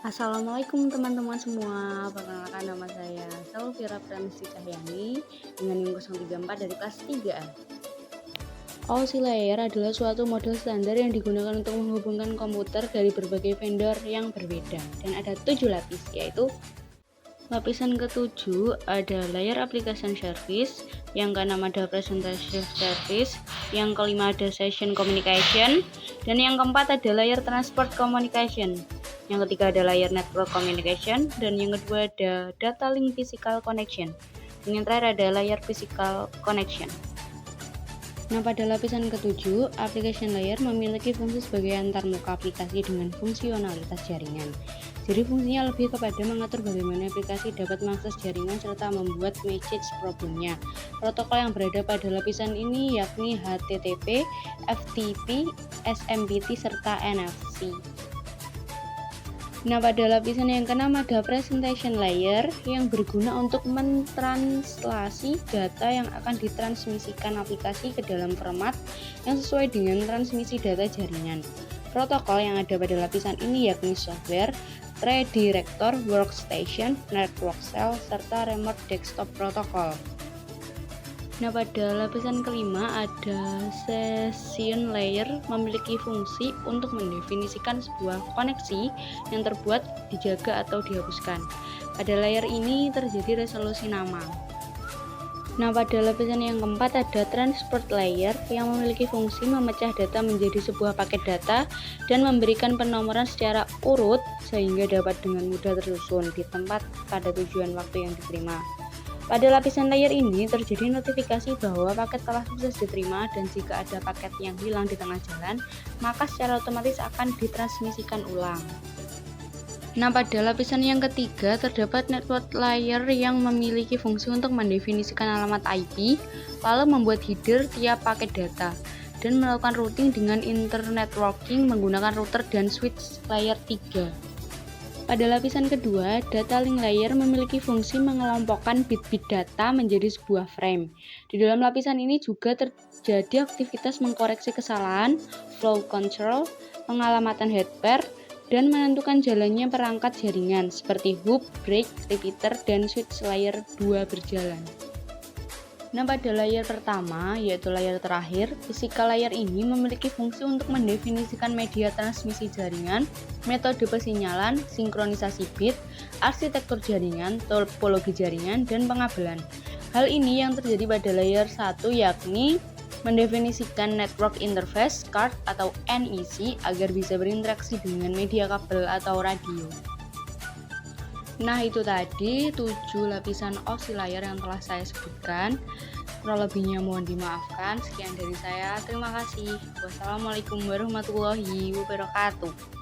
Assalamualaikum teman-teman semua, perkenalkan nama saya Selvira Pramesti Cahyani dengan NIM 034 dari kelas 3A. OC Layer adalah suatu model standar yang digunakan untuk menghubungkan komputer dari berbagai vendor yang berbeda dan ada 7 lapis, yaitu lapisan ketujuh ada Layer Application Service, yang keenam ada Presentation Service, yang kelima ada Session Communication, dan yang keempat ada Layer Transport Communication. Yang ketiga ada Layer Network Communication, dan yang kedua ada Data Link Physical Connection, dan yang terakhir ada Layer Physical Connection. Nah, pada lapisan ketujuh, application layer memiliki fungsi sebagai antarmuka aplikasi dengan fungsionalitas jaringan. Jadi fungsinya lebih kepada mengatur bagaimana aplikasi dapat mengakses jaringan serta membuat message problemnya. Protokol yang berada pada lapisan ini yakni HTTP, FTP, SMPT, serta NFC. Nah, pada lapisan yang keenam ada presentation layer yang berguna untuk mentranslasi data yang akan ditransmisikan aplikasi ke dalam format yang sesuai dengan transmisi data jaringan. Protokol yang ada pada lapisan ini yakni software, redirector, workstation, network cell, serta remote desktop protocol. Nah, pada lapisan kelima ada session layer memiliki fungsi untuk mendefinisikan sebuah koneksi yang terbuat, dijaga, atau dihapuskan. Pada layer ini terjadi resolusi nama. Nah, pada lapisan yang keempat ada transport layer yang memiliki fungsi memecah data menjadi sebuah paket data dan memberikan penomoran secara urut sehingga dapat dengan mudah tersusun di tempat pada tujuan waktu yang diterima. Pada lapisan layer ini terjadi notifikasi bahwa paket telah sukses diterima, dan jika ada paket yang hilang di tengah jalan, maka secara otomatis akan ditransmisikan ulang. Nah, pada lapisan yang ketiga terdapat network layer yang memiliki fungsi untuk mendefinisikan alamat IP, lalu membuat header tiap paket data, dan melakukan routing dengan internetworking menggunakan router dan switch layer 3. Pada lapisan kedua, data link layer memiliki fungsi mengelompokkan bit-bit data menjadi sebuah frame. Di dalam lapisan ini juga terjadi aktivitas mengkoreksi kesalahan, flow control, pengalamatan header, dan menentukan jalannya perangkat jaringan seperti hub, break, repeater, dan switch layer 2 berjalan. Nah, pada layer pertama, yaitu layer terakhir, physical layer ini memiliki fungsi untuk mendefinisikan media transmisi jaringan, metode pesinyalan, sinkronisasi bit, arsitektur jaringan, topologi jaringan, dan pengabelan. Hal ini yang terjadi pada layer 1 yakni mendefinisikan network interface card atau NIC agar bisa berinteraksi dengan media kabel atau radio. Nah, itu tadi 7 lapisan OC layer yang telah saya sebutkan. Kurang lebihnya mohon dimaafkan. Sekian dari saya. Terima kasih. Wassalamualaikum warahmatullahi wabarakatuh.